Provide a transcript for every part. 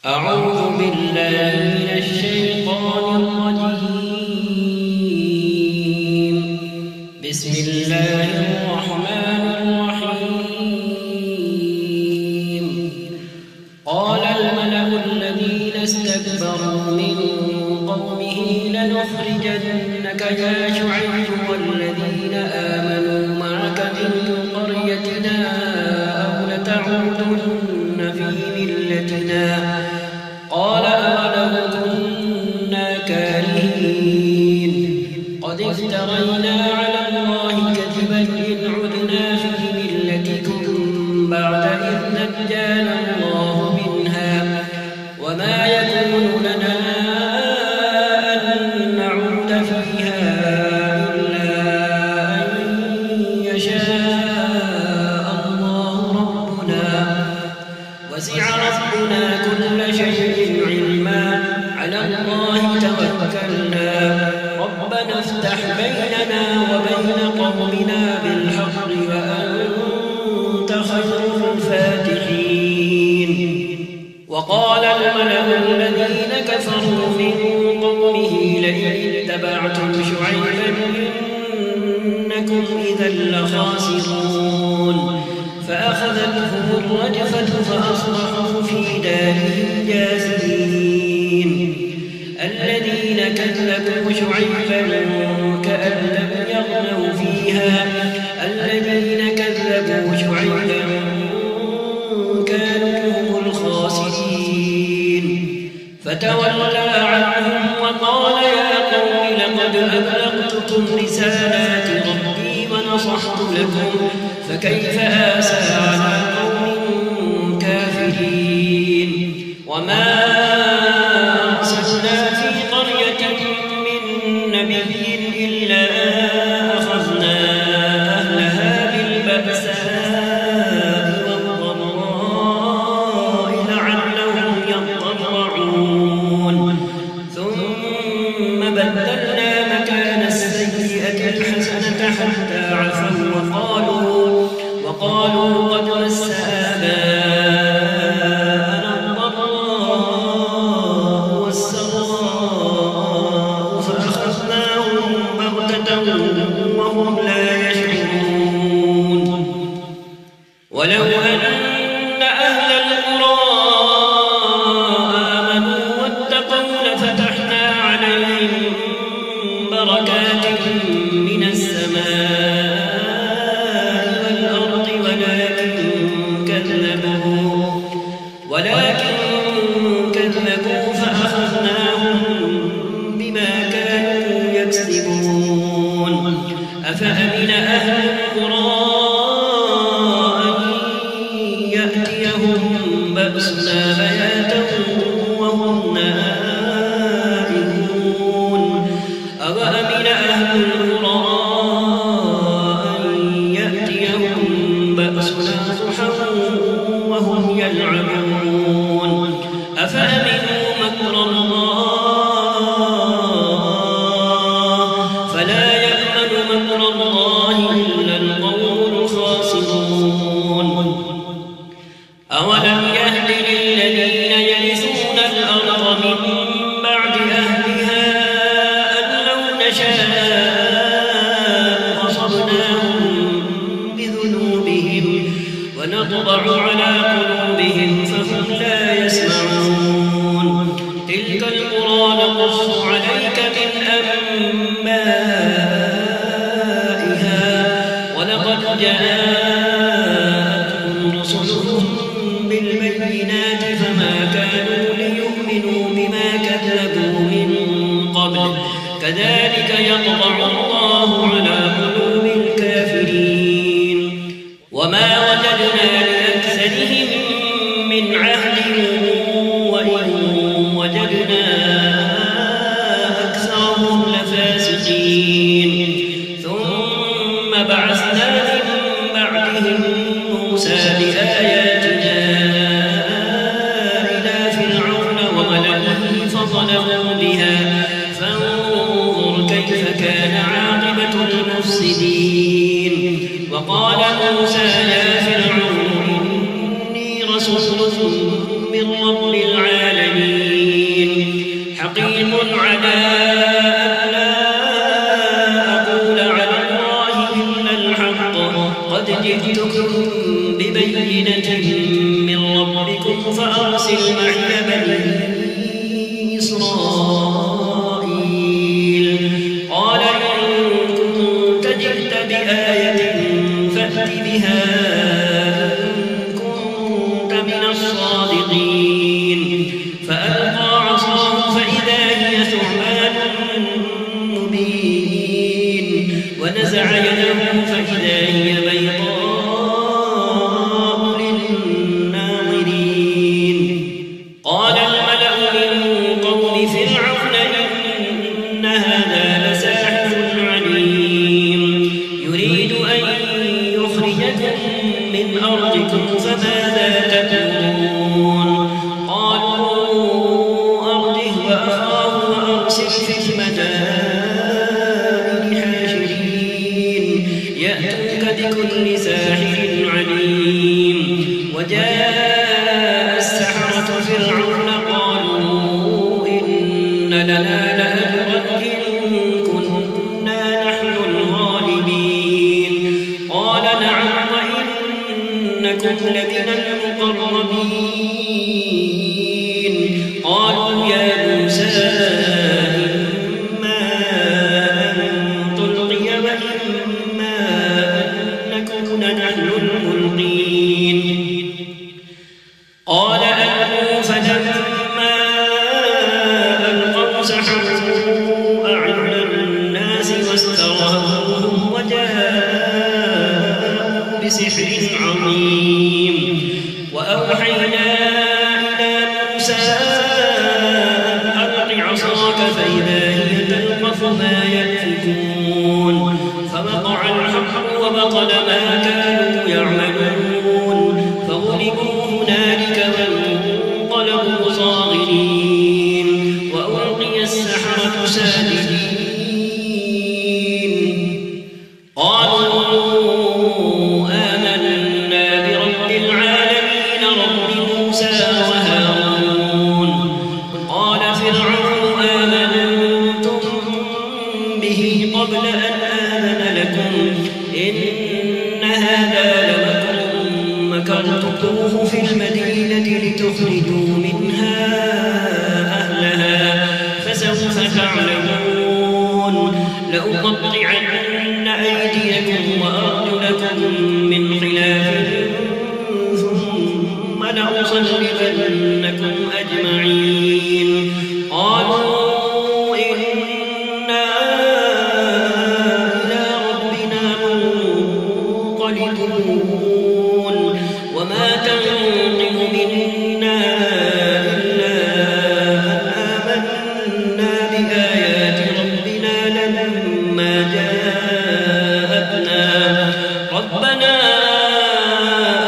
أعوذ بالله من الشيطان الرجيم. بسم الله الرحمن الرحيم. قال الملأ الذين استكبروا من قومه لنخرجنك يا شعيب والذين آمنوا معك من قريتنا أو لتعودن في ملتنا. قال أولو كنا كارهين. قد افترينا على الله كذبا إن عدنا في ملتكم بعد إذ نجانا الله منها وما يكون لنا أن نعود فيها إلا أن يشاء الله ربنا وسع ربنا كل شيء علما على الله توكلنا ربنا افتح بيننا وبين قومنا بالحق وأنت خير الفاتحين. وقال الملأ الذين كفروا من قومه لئن اتبعتم شعيبا إنكم إذا لخاسرون. فأخذتهم الرجفة فأصبحوا في دارهم جاثمين. الذين كذبوا شعيبا كأن لم يغنوا فيها. الذين كذبوا شعيبا كانوا هم الخاسرين. فتولى عنهم وقال يا قوم لقد أبلغتكم رسالات ربي ونصحت لكم فكيف آسى على قوم كافرين. وما أرسلنا في قرية من نبي إلا أخذنا أهلها بالبأساء والضراء لعلهم يضرعون. ثم بدلنا مكان السيئة الحسنة حتى عفوا وقالوا قد مس آباءنا الضراء والسراء فأخذناهم بغتة وهم لا يشعرون. ولو أن أهل القرى آمنوا واتقوا لفتحنا عليهم بركات من السماء والأرض ولكن كذبوا فأخذناهم بما كانوا يكسبون. أفأمن أهل القرى أن يأتيهم بأسنا بياتا وهم نائمون. أوأمن أهل القرى أن يأتيهم بأسنا ضحى وهم يلعبون. أفأمنوا مكر الله فلا يأمن مكر الله إلا القوم الخاسرون. أولم يهد للذين يرثون الأرض من بعد أهلها أن لو نشاء أصبناهم بذنوبهم ونطبع على قلوبهم فهم لا يسمعون. تلك القرى نقص عليك من أنبائها ولقد جاءتهم رسلهم بالبينات فما كانوا ليؤمنوا بما كذبوا من قبل كذلك يطبع الله على قلوب الكافرين. وما وجدنا لأكثرهم من عهد وإن وجدنا أكثرهم لفاسقين. ثم بعثنا من بعدهم موسى بآياتنا إلى فرعون وملئه فظلموا بها فانظر كيف كان عاقبة المفسدين. وقال موسى يا فرعون إني رسول من رب العالمين من ربكم فأرسل معي بني إسرائيل قال إن كنت جئت بآية فأت بها إن كنت من الصادقين فألقى عصاه فإذا هي ثعبان مبين ونزع يده فإذا هي بيضاء للناظرين قال الملأ من قوم فرعون إن هذا لساحر عليم يريد أن يخرجكم من أرضكم فماذا تأمرون قالوا أرجه وأخاه وأرسل في المدائن حاشرين يأتوك بكل ساحر عليم وجاء السحرة فرعون قالوا إن لنا لأجرا إن كنا نحن الغالبين قال نعم وإنكم لمن المقربين قالوا يا موسى إما أن تلقي وإما أن نكون نحن الملقين قال ألقوا فلما ألقوا سحروا أعين الناس واسترهبوهم وجاءوا بسحر عظيم وأوحينا إلى موسى أن ألق عصاك فإذا هي تلقف ما يأفكون فوقع الحق وبطل ما كانوا يعملون فغلبوا هنالك وانقلبوا صاغرين وألقي السحرة ساجدين قالوا آمنا برب العالمين رب موسى وهارون قال فرعون آمنتم به قبل أن آذن لكم إن هذا لمكر مكرتموه في المدينة لتخرجوا منها أهلها فسوف تعلمون لأقطعن أيديكم وأرجلكم من خلاف ثم لأصلبنكم أجمعين قالوا إنا إلى ربنا منقلبون وما تنقم منا إلا أن آمنا بآيات ربنا لما جاءتنا ربنا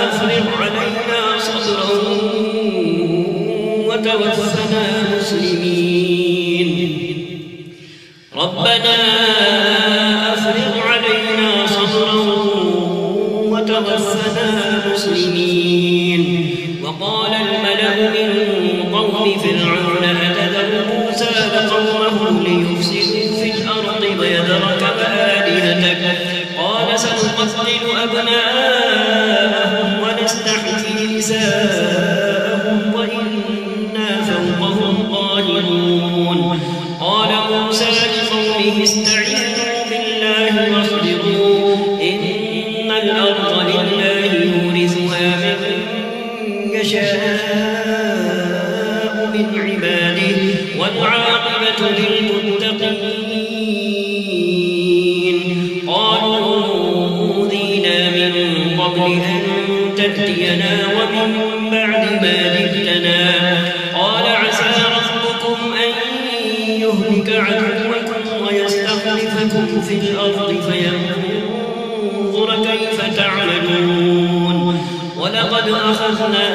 أفرغ علينا صبرا وتوفنا مسلمين ربنا أفرغ علينا صبرا وتوفنا مسلمين وقال الملأ من قوم فرعون أتذر موسى وقومه ليفسدوا في الأرض ويذرك وآلهتك قال سنقتل أبناءهم ونستحيي نساءهم وإنا فوقهم قاهرون قال موسى لقومه استعينوا بالله واصبروا إن الأرض لله يورثها من يشاء من عباده والعاقبة للمتقين قالوا أوذينا من قبل أن تأتينا ومن بعد ما جئتنا قال عسى ربكم أن يهلك عدوكم ويستخلفكم في الأرض فينظر كيف تعملون ولقد أخذنا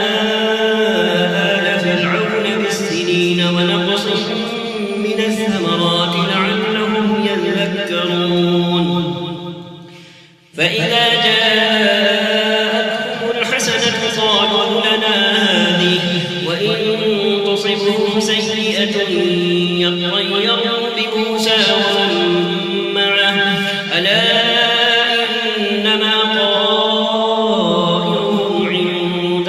آل فرعون بالسنين ونقص من الثمرات لعلهم يذكرون فإذا جاءتهم الحسنة قالوا لنا هذه وإن تصبهم سيئة يطيروا بموسى ومن معه ألا إنما طائرهم عند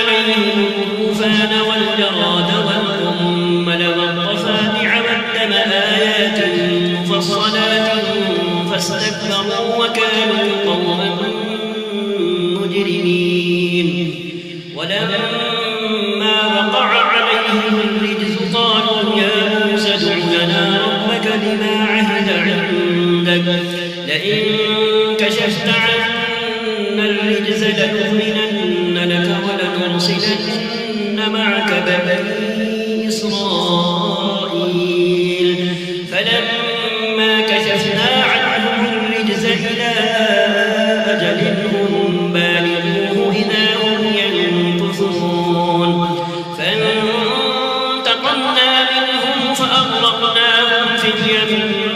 عليهم الطوفان والجراد والقمل والضفادع والدم آيات مفصلات فاستكبروا وكانوا قوما مجرمين ولما وقع عليهم الرجز قالوا يا موسى ادع لنا ربك بما عهد عندك لئن كشفت عنا الرجز لنؤمنن لك ولنرسلن معك بني إسرائيل فلما كشفنا عنهم الرجز إلى أجل هم بالغوه إذا هم ينكثون فانتقمنا منهم فأغرقناهم في اليم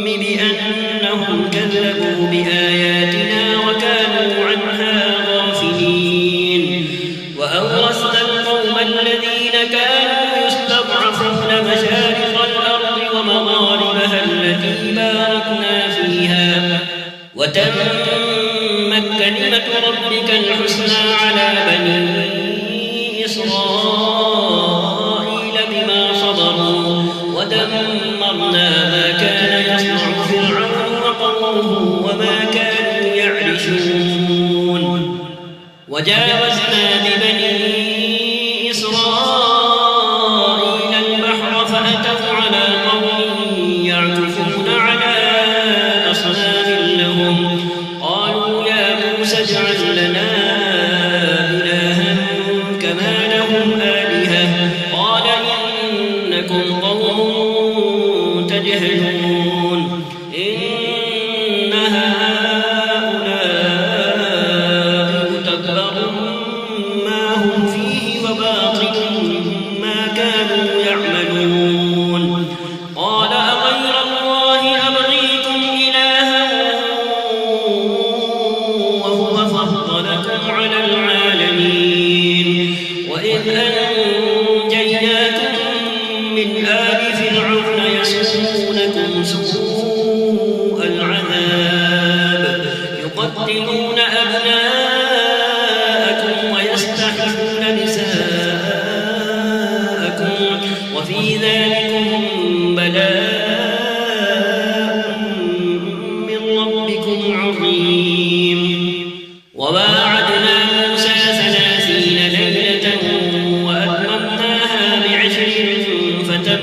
بأنهم كذبوا بآياتنا وكانوا عنها غافلين وأورثنا القوم الذين كانوا يستضعفون مشارق الأرض ومغاربها التي باركنا فيها وتمت كلمة ربك الحسنى على بني إسرائيل بما صبروا ودمرنا ما كان يصنع فرعون وقومه وما كانوا يعرشون وجاوزنا ببني إسرائيل البحر فأتوا على قوم يعكفون على أصنام لهم قالوا يا موسى اجعل لنا إلها كما لهم آلهة قال إنكم قوم تجهلون إن هؤلاء متبر ما هم فيه وباطل ما كانوا يعملون قال أغير الله أبغيكم إلها وهو فضلكم على العالمين وإذ أنجيناكم من آل فرعون يسومونكم سوء العذاب يقتلون أبناءكم ويستحيون نساءكم وفي ذلكم بلاء من ربكم عظيم وواعدنا موسى 30 ليلة وأتممناها ب10 فتم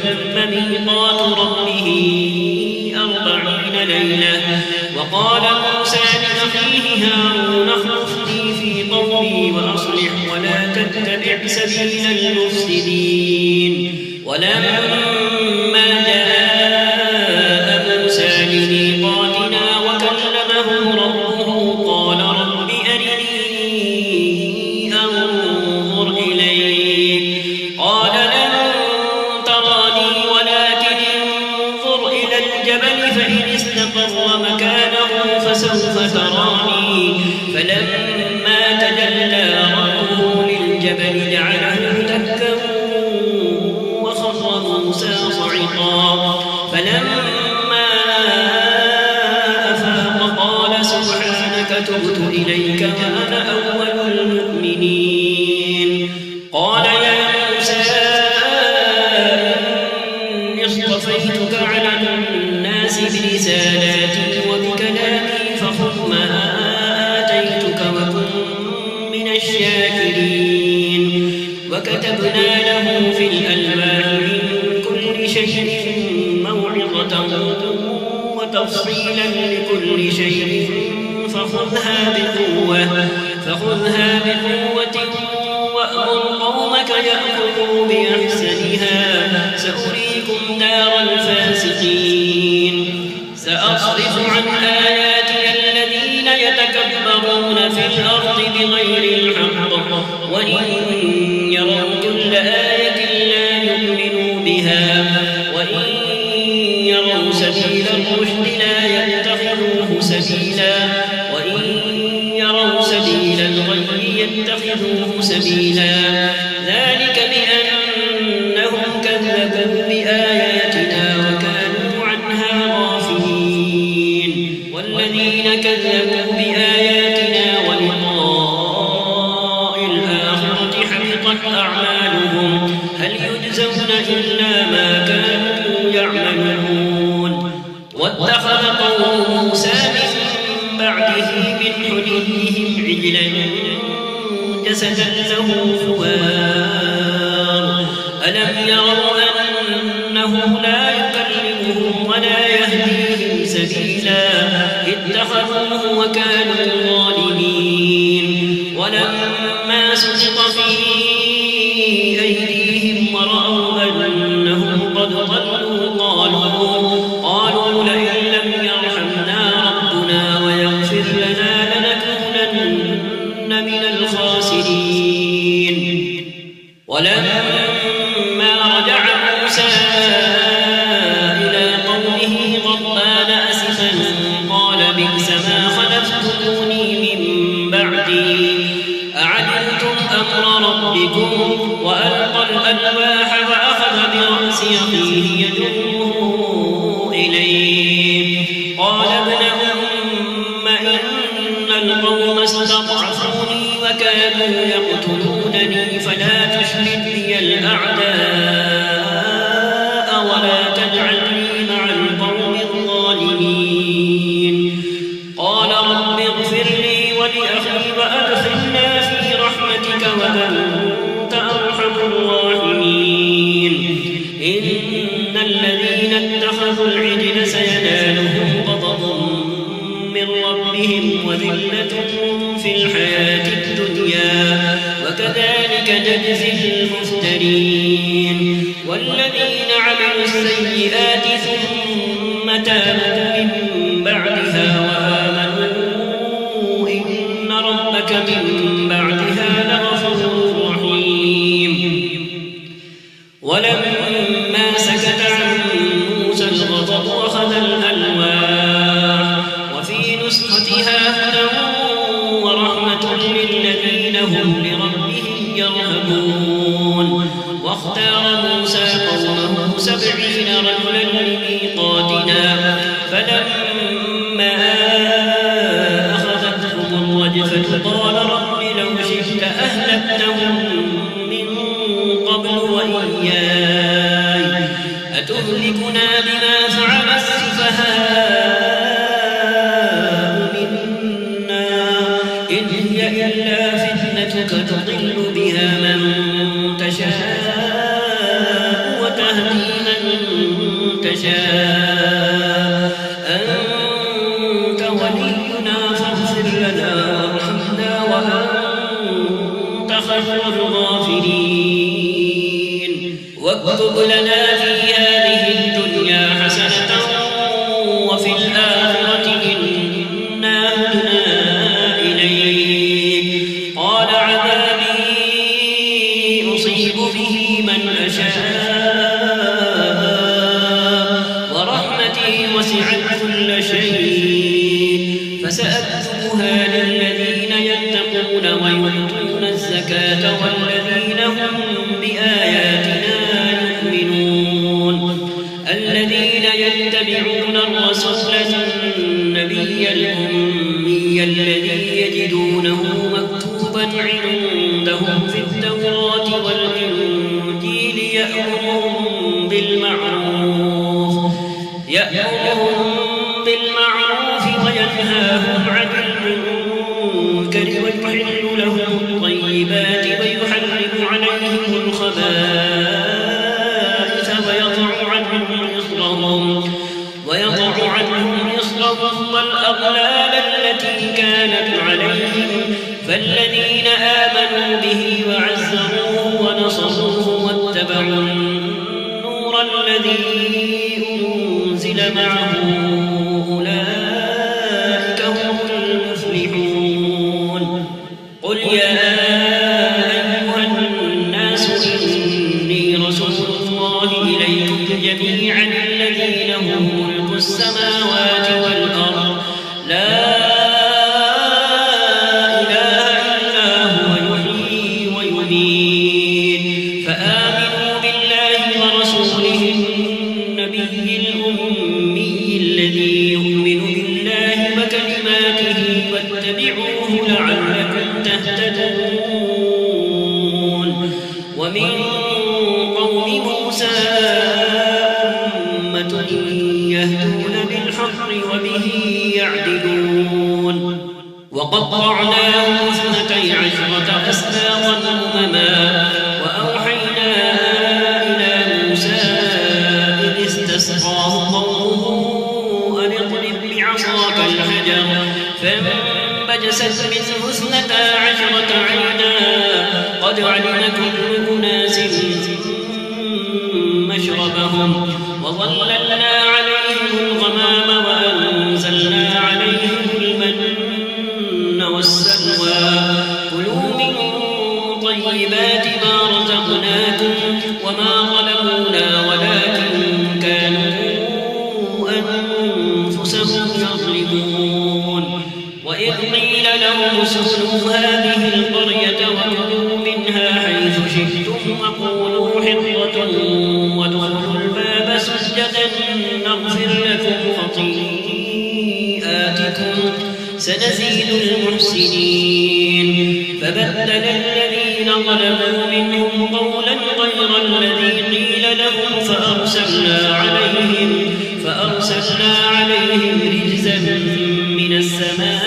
ميقات ربه 40 ليلة وقال موسى لأخيه هارون اخلفني في قومي وأصلح ولا تتبع سبيل المفسدين ولما جاء موسى لميقاتنا وكلمه ربه قال رب أرني أنظر إليك قال لن تراني ولكن انظر إلى الجبل فإن استقر مكانه فسوف تراني فلما تجلى ربه للجبل جعله دكا وخر موسى صعقا فلما أفاق قال سبحانك تبت إليك وأنا أول المؤمنين قال يا موسى إني اصطفيتك على الناس برسالاتي وبكلامي فخذ ما آتيتك وكن من الشاكرين وكتبنا له في الألواح من كل شيء موعظة وتفصيلا لكل شيء فخذها بقوة وأمر قومك يأخذوا بأحسنها سأريكم دار الفاسقين سأصرف عن آياتي الذين يتكبرون في الأرض بغير الحق وإن يروا كل آية لا يؤمنوا بها وإن يروا سبيل الرشد لا يتخذوه سبيلا وإن يروا سبيل الغي يتخذوه سبيلا ذلك بأنهم كذبوا بآياتنا وكانوا عنها غافلين والذين كذبوا بآياتنا ولقاء الآخرة عجلا جسدا له خوار ألم يروا أنه لا يكلمهم ولا يهديهم سبيلا اتخذوه وكانوا ظالمين ولما سقط في أيديهم ورأوا أنهم قد ضلوا قالوا لئن لم يرحمنا ربنا ويغفر لنا لنكونن من الخاسرين ولما رجع موسى إلى قومه غضبان أسفا قال بئس ما خلفتموني من بعدي أعجلتم أمر ربكم وألقى الألواح وأخذ برأس أخيه يجره إليه قال ابن أم إن القوم استضعفوني وكانوا يقتلونني فلا تشمت بي الأعداء ولا تجعلني مع القوم الظالمين قال رب اغفر لي ولأخي وأدخلنا في رحمتك وأنت أرحم الراحمين إن الذين اتخذوا العجل سينالهم غضب من ربهم وذلة في الحياة الدنيا وكذلك نجزي المفترين والذين عملوا السيئات ثم تابوا من بعدها وآمنوا إن ربك من بعدها لغفور رحيم ولما سكت عن موسى الغضب أخذ الألواح وفي نسختها هدى ورحمة للذين هم لربهم يرهبون واختار موسى قومه 70 رجلا لميقاتنا فلما أخذتهم الرجفة قال رب لو شئت أهلكتهم من قبل وإياي أتهلكنا بما فعل السفهاء منا إن هي إلا فتنتك تضل بها من تشاء وتهدي من تشاء أنت ولينا فاغفر لنا وارحمنا وأنت خير الغافرين واكتب لنا في هذه الدنيا حسنة وفي الآخرة إنا هدنا إليك قال عذابي أصيب به من أشاء ورحمتي وسعت كل شيء فسأكتبها للذين يتقون ويؤتون الزكاة والذين هم بآياتنا يؤمنون الذين يتبعون الرسول النبي الأمي الذي يجدونه مكتوبا عندهم في التوراة والإنجيل يأمرهم بالمعروف وينهاهم عن المنكر ويحل لهم الطيبات ويحرم عليهم الخبائث ويضع عنهم إصرهم والأغلال التي كانت عليهم فالذين آمنوا به وعزروه ونصروه واتبعوا النور الذي أنزل معه أولئك هم المفلحون قل يا أيها الناس إني رسول الله إليكم جميعا الذي له ملك السماوات والأرض لا إله إلا هو يحيي ويميت فآمنوا بالله ورسوله النبي الأمي الذي يؤمن بالله وكلماته واتبعوه لعلكم تهتدون ومن قوم موسى أمة يهدون بالحق وبه يعدلون وقطعناهم 12 أسباطا أمما وأوحينا إلى موسى إذ استسقاه قومه أن اضرب بعصاك الحجر فانبجست منه 12 عينا قد علم كل أناس مشربهم وظللنا عليهم الغمام وأنزلنا عليهم المن والسلوى كلوا من طيبات ما رزقناكم وما ظلمونا ولكن كانوا أنفسهم يظلمون وإذ قيل لهم اسكنوا هذه القرية وكلوا منها حيث شئتم وقولوا حطة وادخلوا الباب سجدا نغفر لكم خطيئاتكم سنزيد المحسنين فبدل الذين ظلموا منهم قولا غير الذي قيل لهم فأرسلنا عليهم رجزا من السماء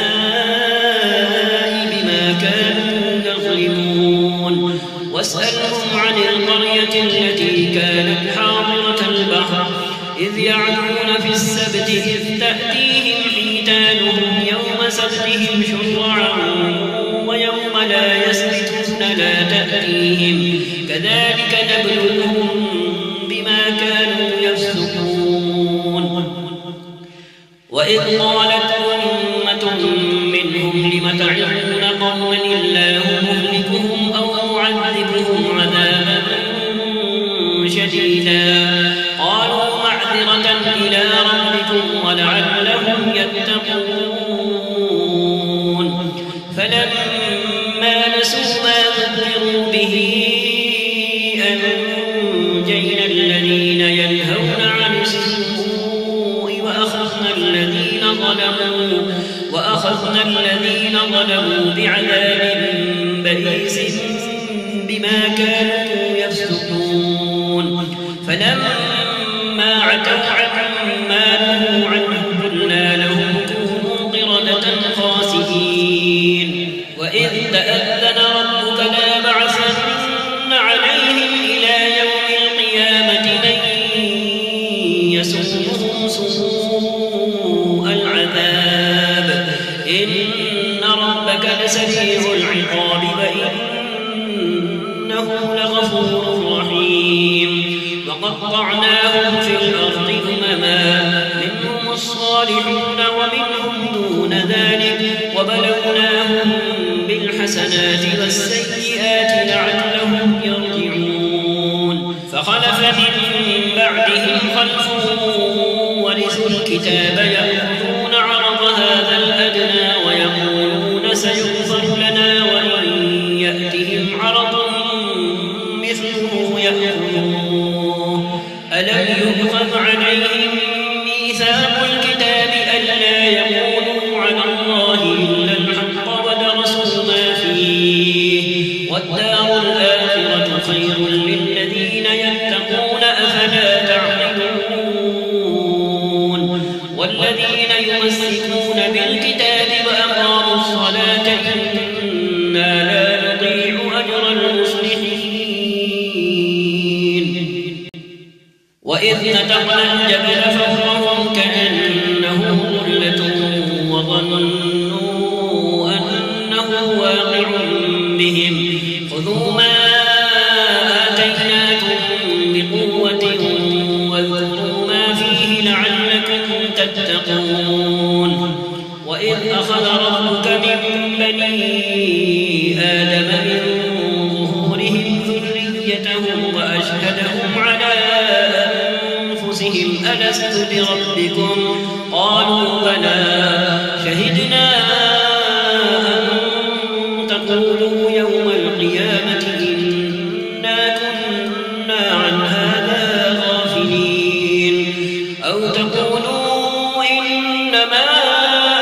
بما كانوا يظلمون واسألهم عن القرية التي كانت حاضرة البحر إذ يعدون في السبت إذ تأتيهم حيتانهم يوم سبتهم شرعا ويوم لا يسبتون لا تأتيهم كذلك نبلوهم بما كانوا يفسقون وإذ قالت أمة منهم لم تعظون قوما الله مهلكهم أو معذبهم عذابا شديدا قالوا معذرة إلى ربكم ولعلهم يتقون فلما نسوا ما ذكروا به أنجينا الذين ينهون عن السوء وأخذنا الذين ظلموا بعذاب بئيس بما كانوا يفسقون فلما عتوا عما نهوا عنه قلنا لهم كونوا قردة خاسئين وإذ تأذن ربك ليبعثن عليهم إلى يوم القيامة من يسومهم سوء العذاب إن ربك لسريع العقاب وإنه لغفور رحيم وقطعناهم في الأرض أمما منهم الصالحون ومنهم دون ذلك وبلوناهم بالحسنات والسيئات لعلهم يرجعون فخلف من بعدهم خلف ورثوا الكتاب يأخذون عرض هذا الأدنى ويقولون سيغفر لنا وإن يأتهم عرض مثله يأخذوه ألم يؤخذ عليهم ميثاق الكتاب ألا يقولوا على الله إلا الحق ودرسوا ما فيه والدار الآخرة خير للذين يتقون أفلا تعقلون والذين يمسكون بالكتاب وأقاموا الصلاة إنا لا نضيع أجر المصلحين وإذ نتقنا الجبل فوقهم كأنه ظلة وظنوا أنه واقع بهم خذوا ما آتيناكم بقوة واذكروا ما فيه لعلكم تتقون وإذ أخذ ربك من بني آدم من ظهورهم ذريتهم وأشهدهم على أنفسهم ألست بربكم قالوا بلى شهدنا أن تقولوا يوم القيامة إنا كنا عن هذا غافلين أو تقولوا إنما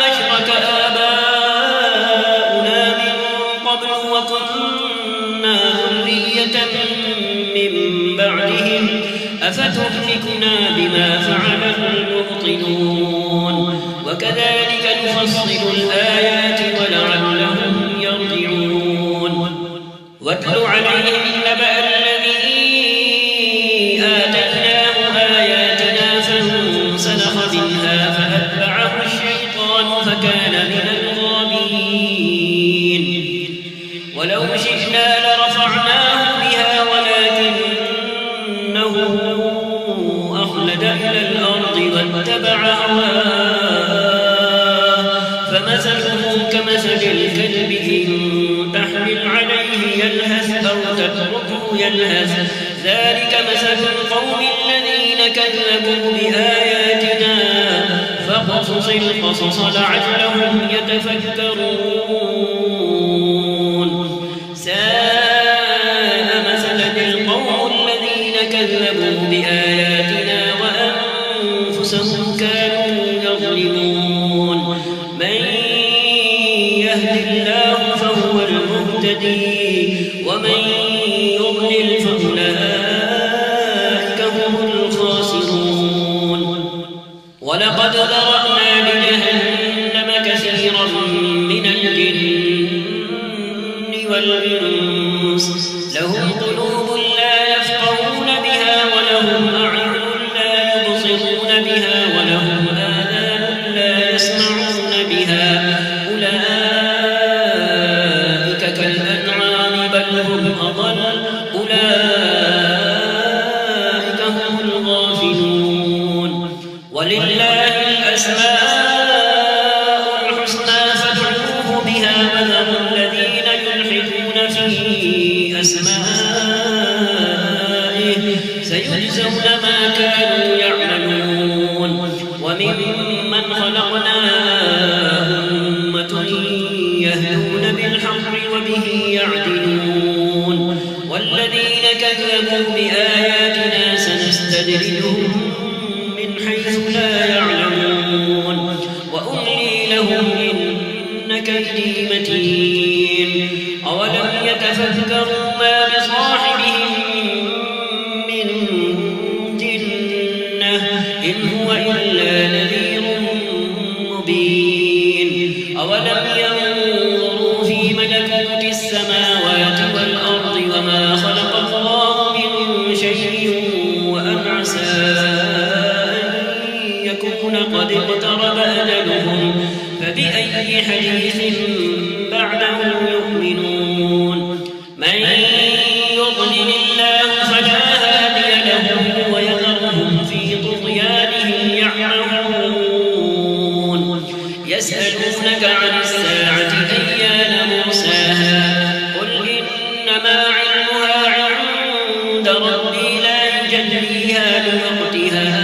أشرك آباؤنا من قبل وكنا ذرية من بعدهم أفتهلكنا بما فعل المبطلون وكذلك نفصل الآيات ولعلهم يرجعون واتل عليهم نبأ الذي آتيناه آياتنا فانسلخ منها فأتبعه الشيطان فكان من الغابين ولو شئنا لرفعناه بها ولكنه أخلد إلى الأرض واتبع هواه فمثله كمثل الكلب إن تحمل عليه يلهث أو تتركه يلهث ذلك مثل القوم الذين كذبوا بآياتنا فاقصص القصص لعلهم يتفكرون ساء مثلا القوم الذين كذبوا بآياتنا وأنفسهم كانوا يظلمون من يهد الله فهو المهتدي ومن يضلل فأولئك هم الخاسرون ولقد ذرأنا لجهنم كثيرا من الجن والإنس لهم قلوب لا يفقهون بها ولهم أعين لا يبصرون بها ولهم آذان لا يسمعون بها أولئك كالأنعام بل هم أضل أولئك هم الغافلون ولله الأسماء الحسنى فادعوه بها وذروا الذين يلحدون في أسمائه سيجزون ما كانوا يعملون وممن خلقنا أمة يهدون بالحق وبه يعدلون والذين كذبوا بآياتنا سنستدرجهم من حيث لا يعلمون وأملي لهم إن كيدي متين أولم يتفكروا ما بصاحبهم من جنة إن هو إلا نذير مبين أولم ينظروا في ملكوت السماوات والأرض وما خلق الله من شيء وأن عسى أن يكون قد اقترب أجلهم فبأي حديث بعده يؤمنون من يضلل الله فلا هادي له ويذرهم في طغيانهم يعمهون يسألونك عن الساعة أيان مرساها قل إنما علمها عند ربي لا يجليها لوقتها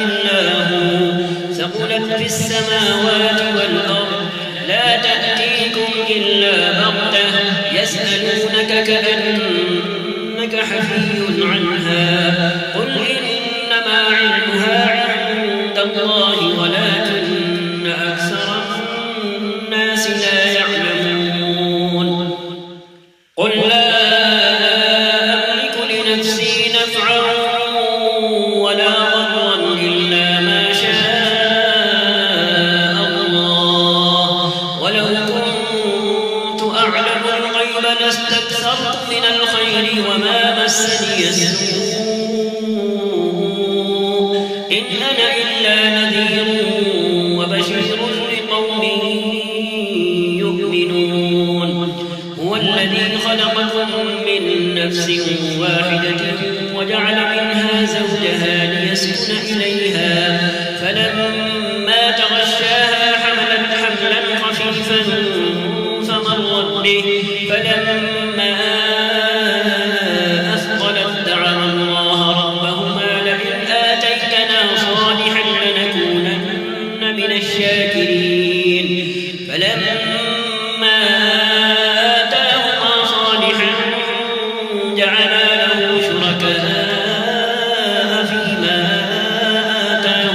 إلا هو ثقلت في السماوات والأرض لا تأتيكم إلا بغتة يسألونك كأنك حفي عنها قل إنما علمها عند الله ولكن أكثر الناس لا يعلمون قل لا أملك لنفسي نفعا ولا ضرا إلا ما شاء الله ولو كنت أعلم الغيب لاستكثرت من الخير وما مسني السوء إن أنا إلا نذير وبشير لقوم يؤمنون هو الذي خلقكم من نفس واحدة وجعل منها زوجها ليسكن إليها فلما تغشاها حملت حملا خفيفا فمرت به فلما أثقلت دعوا الله ربهما لئن آتيتنا صالحا لنكونن من الشاكرين فلما آتاهما صالحا جعلا له شركاء فيما آتاهما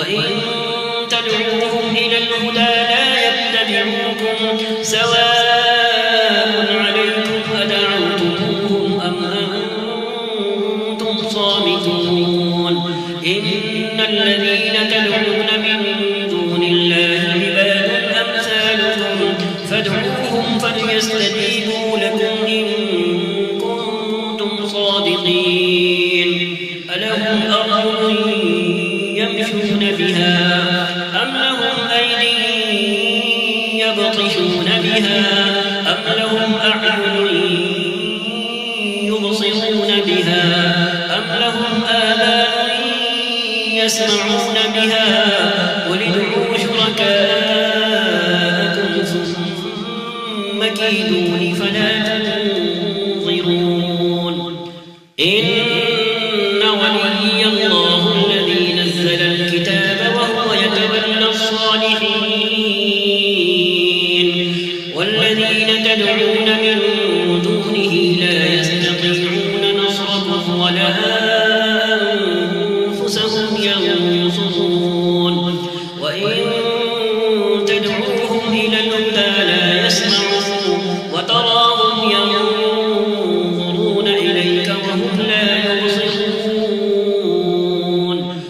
وإن تدعوهم إلى الهدى لا يتبعوكم سواء عليكم أدعوتموهم أم أنتم صامتون إن الذين تدعون من دون الله عباد أمثالكم فادعوهم فليستجيبوا لكم إن كنتم صادقين ألهم أرجل يمشون بها أم لهم أيدي يبطشون بها أم لهم أعين يبصرون بها أم لهم آذان يسمعون بها قل ادعوا شركاءكم ثم كيدون فلا تنظرون إن ولي الله الذي نزل الكتاب وهو يتولى الصالحين والذين تدعون من دونه لا يستطيعون نصركم ولا أنفسهم ينصرون وإن تدعوهم إلى الهدى لا يسمعون وتراهم ينظرون إليك وهم لا يبصرون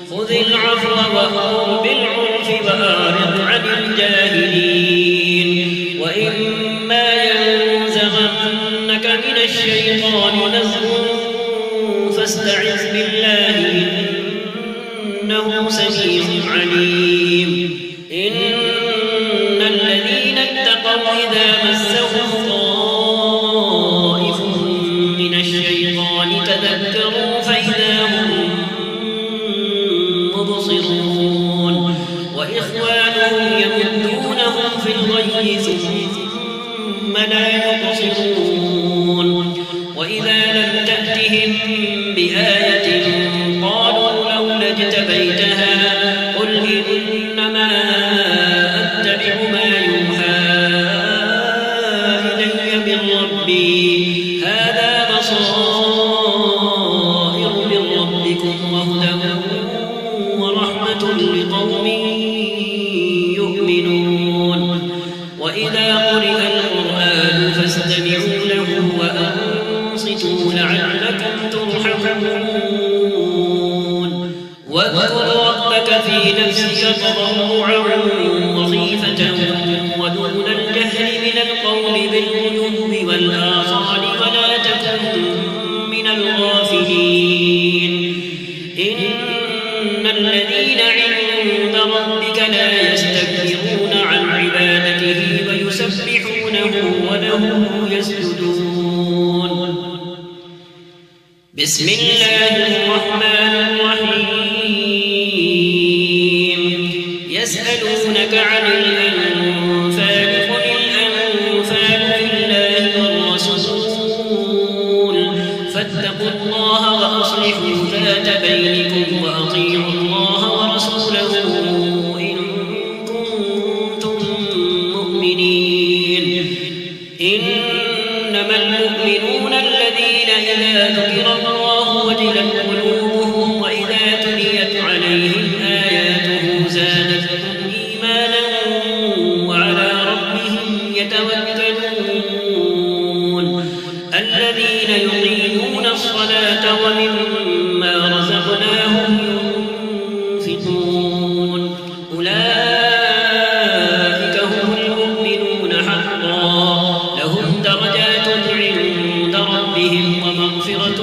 خذ العفو وأمر بالعرف وأعرض عن الجاهلين وإما ينزغنك من الشيطان نزغ فاستعذ بالله إنه سميع عليم إن الذين اتقوا إذا مسهم طائف من الشيطان تذكروا فإذا هم مبصرون وإخوانهم يمدونهم في الغي ثم لا يقصرون وإذا لم تأتهم بآية قالوا لولا اجتبيتها قل إنما أتبع ما يوحى إلي من ربي هذا بصائر من ربكم وهدى ورحمة لقوم يؤمنون وإذا قرئ القرآن فاستمعوا له وأنصتوا لعلكم ترحمون واذكر ربك في نفسك تضرعا وخيفة ودون الجهر من القول بالغدو والآصال ولا تكن من الغافلين إن الذين عند ربك لا يستكبرون عن عبادته ويسبحونه وله يسجدون بسم الله الرحمن الرحيم يسألونك عن الأنفال قل الأنفال لله والرسول فاتقوا الله وأصلحوا ذات بينكم وأطيعوا الله ورسوله إن كنتم مؤمنين إنما المؤمنون الذين إذا ذكر الله وجلت قلوبهم وإذا تليت عليهم آياته زادتهم إيمانا وعلى ربهم يتوكلون الذين يقيمون الصلاة ومما رزقناهم ينفقون أولئك هم المؤمنون حقا لهم درجات عند ربهم ومغفرة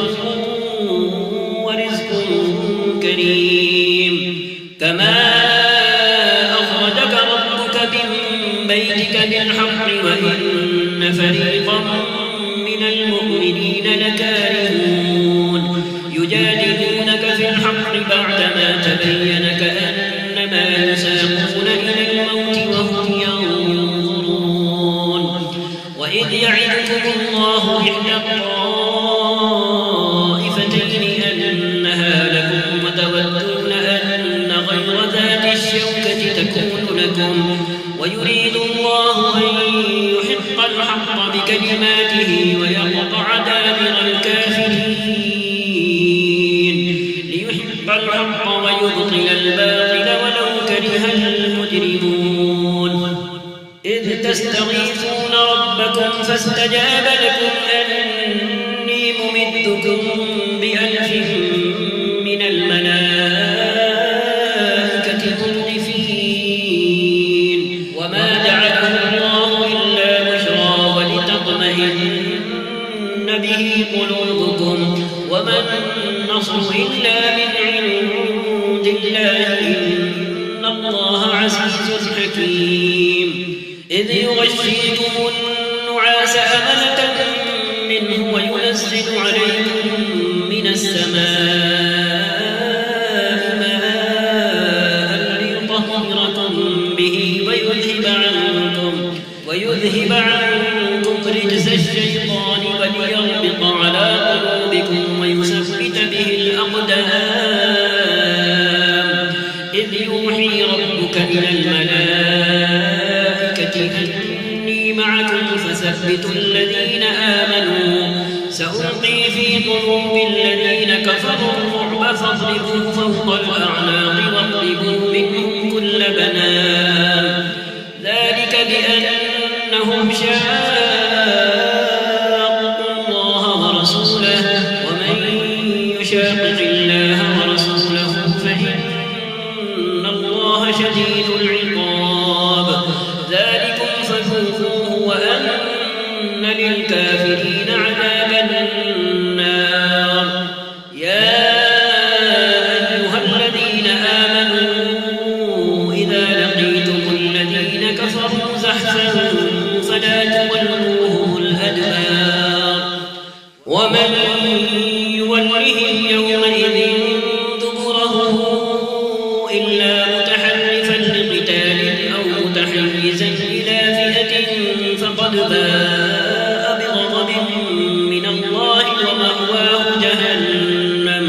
ورزق كريم كما أخرجك ربك من بيتك بالحق وإن فريقا من المؤمنين لكارهون يجادلونك في الحق بعدما تبين كأنما يساقون إلى الموت وهم ينظرون وإذ يعدكم الله إحدى الطائفتين أنها لكم وتودون أن غير ذات الشوكة تكون لكم ويريد الله أن يحق الحق بكلماته ويقطع دابر الكافرين ليحق الحق ويبطل الباطل ولو تستغيثون ربكم فاستجاب لكم أني ممدكم ب1000 من الملائكة مردفين وما جعله الله إلا بشرى ولتطمئن به قلوبكم وما النصر إلا من عند الله إن الله عزيز حكيم إذ يغشيكم النعاس أمنة منه وينزل عليكم من السماء ماء ليطهركم به ويذهب عنكم رجز الشيطان وليربط على قلوبكم ويثبت به الأقدام إذ يوحي ربك إلى الملائكة أني معكم فثبتوا الذين آمنوا سألقي في قلوب الذين كفروا الرعب فاضربوا فوق الأعناق واضربوا منهم كل بنان ذلك بأنهم شاقوا الله ورسوله ومن يشاقق الله ورسوله فإن الله شديد العقاب ذلكم فذوقوه وأن للكافرين عذاب النار يا أيها الذين آمنوا إذا لقيتم الذين كفروا زحفا فلا تولوهم الأدبار ومن يولهم يومئذ دبره إلا متحرفا لقتال أو متحيزا إلى فئة فقد باء بغضب من الله ومأواه جهنم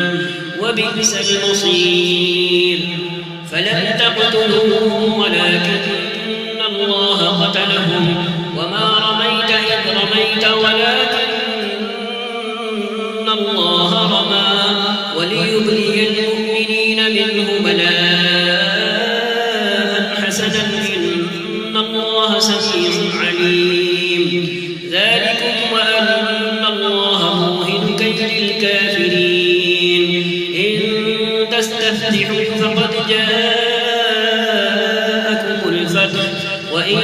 وبئس المصير فلم تقتلوهم ولكن الله قتلهم وما رميت إذ رميت ولكن الله رمى وليبلي المؤمنين منه بلاء حسنا إن الله سميع عليم ذلكم وأن الله موهن كيد الكافرين إن تستفتحوا فقد جاءكم الفتح وإن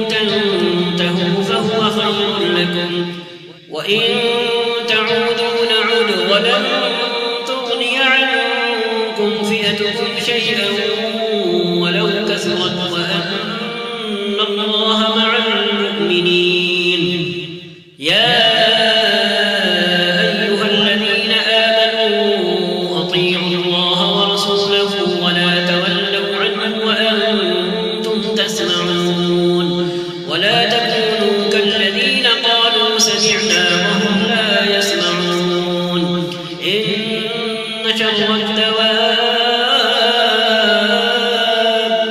تنتهوا فهو خير لكم وإن تعودوا نعد ولن تغني عنكم فئتكم شيئا ولو كثرت وأن الله مع المؤمنين يا أيها الذين آمنوا أطيعوا الله ورسوله ولا تولوا عنه وأنتم تسمعون ولا تكونوا كالذين قالوا سمعنا وهم لا يسمعون إن شر الدواب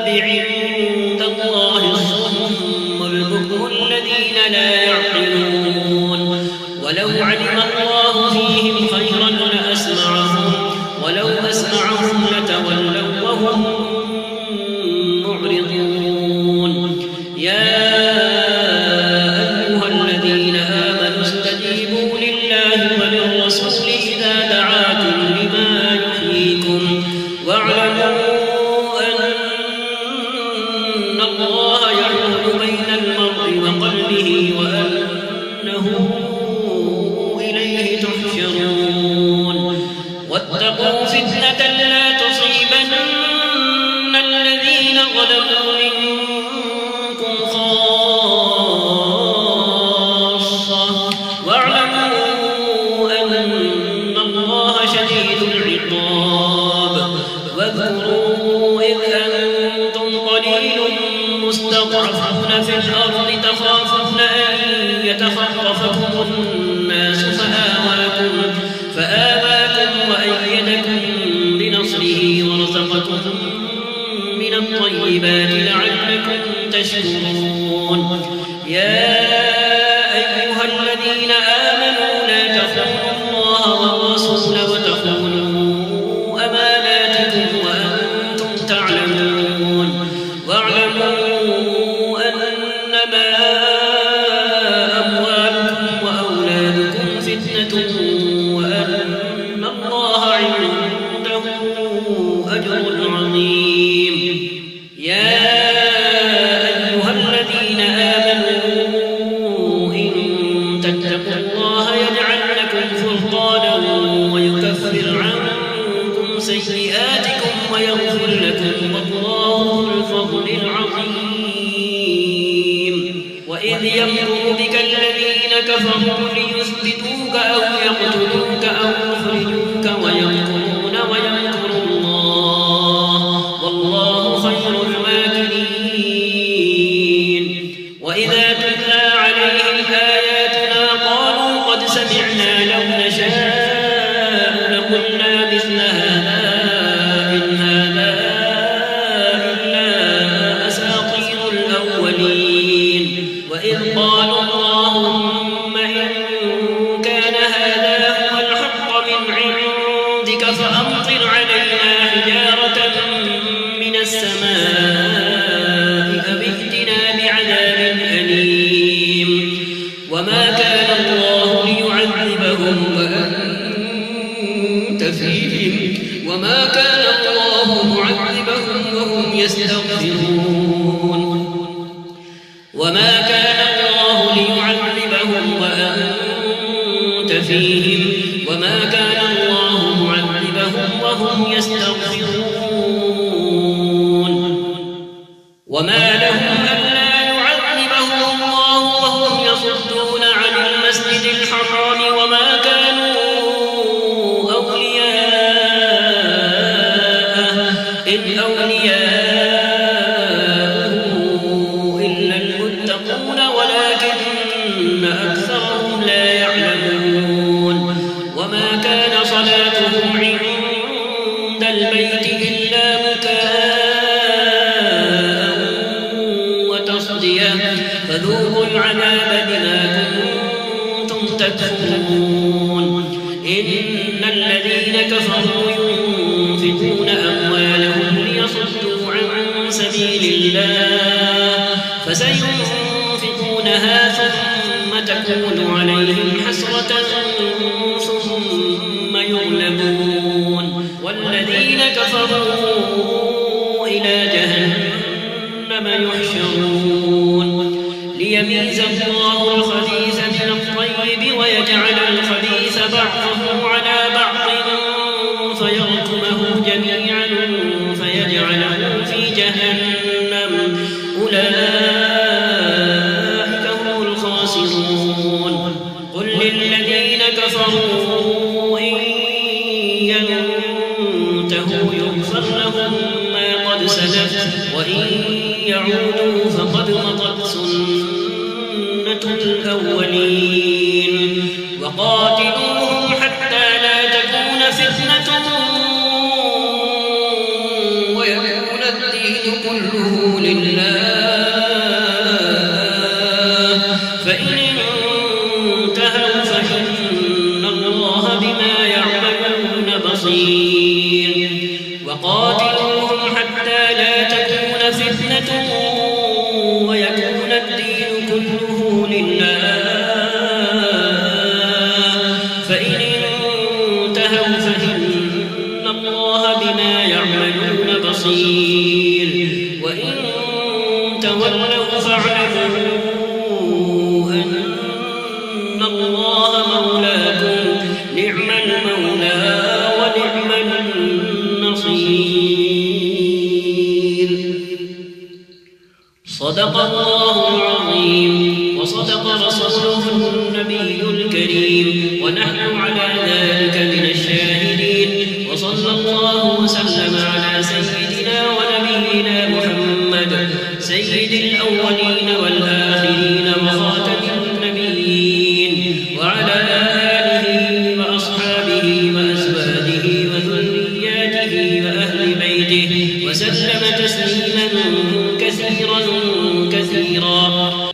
عند الله الصم البكم الذين لا يعقلون ولو علم الله فيهم خيرا لأسمعهم ولو أسمعهم لتولوا وهم معرضون يا أيها الذين آمنوا استجيبوا لله وللرسول إذا دعاكم لما يحييكم واعلموا أن الله يحول بين المرء وقلبه وأنه إليه تحشرون واتقوا فتنة لا تصيبن الذين ظلموا منكم خاصة واعلموا أن الله شديد العقاب واذكروا إذ أنتم قليل مستضعفون في الأرض تخافون أن يتخطفكم الناس فآواكم وأيدكم بنصره ورزقكم من الطيبات لعلكم تشكرون يا أيها الذين آمنوا لا تخونوا الله والرسول وتخونوا أماناتكم وأنتم تعلمون واعلموا أنما لهم والله ذو الفضل العظيم. وإذ يمكر بك الذين كفروا ليثبتوك أو يقتلوك أو يخرجوك ويمكرون ويمكر الله والله خير الماكرين. وإذا تتلى عليهم آياتنا قالوا قد سمعنا لو نشاء لقلنا مثل هذا إن هذا إلا أساطير الأولين. وإذ قالوا اللهم إن كان هذا هو الحق من عندك فأمطر علينا حجارة من السماء أو ائتنا بعذاب أليم. وما كان الله ليعذبهم وأنت فيهم وما كان الله معذبهم وهم يستغفرون. وما كان الله ليعذبهم وأنت فيهم وما كان الله معذبهم وهم يستغفرون. وما لهم ألا يعذبهم الله وهم يصدون عن المسجد الحرام وما كانوا أولياءه إن أولياءه إلا المتقون ولكن أكثرهم لا يعلمون. وما كان صلاتهم عند البيت إلا مكاء وتصدية فذوقوا العذاب بما كنتم تكفرون. إن الذين كفروا ينفقون أموالهم ليصدوا عن سبيل الله فسينفقونها ثم تكون عليهم حسرة ثم يغلبون والذين كفروا إلى جهنم يحشرون. ليميز الله الخبيث من الطيب ويجعل الخبيث بعضه على بعض فيركمه جميعا فيجعله في جهنم أولئك هم الخاسرون. قل للذين كفروا إن ينتهوا يغفر لهم ما قد سلف وإن يعودوا فقد مضت سنة الأولين. وقاتلوهم حتى لا تكون فتنة ويكون الدين كله لله فإن انتهوا فإن الله بما يعملون بصير. وقاتلوهم حتى لا تكون فتنة ويكون الدين كله لله فإن انتهوا فإن الله بما يعملون بصير. وإن تولوا فاعلموا أن الله مولاكم نعم المولى ونعم النصير. صدق الله العظيم وصدق رسوله النبي الكريم ونحن على ذلك من الشاهدين. وصلى الله وسلم على سيدنا ونبينا محمد سيد الأولين والآخرين وخاتم النبيين وعلى آله وأصحابه وأزواجه وذرياته وأهل بيته وسلم تسليما كثيرا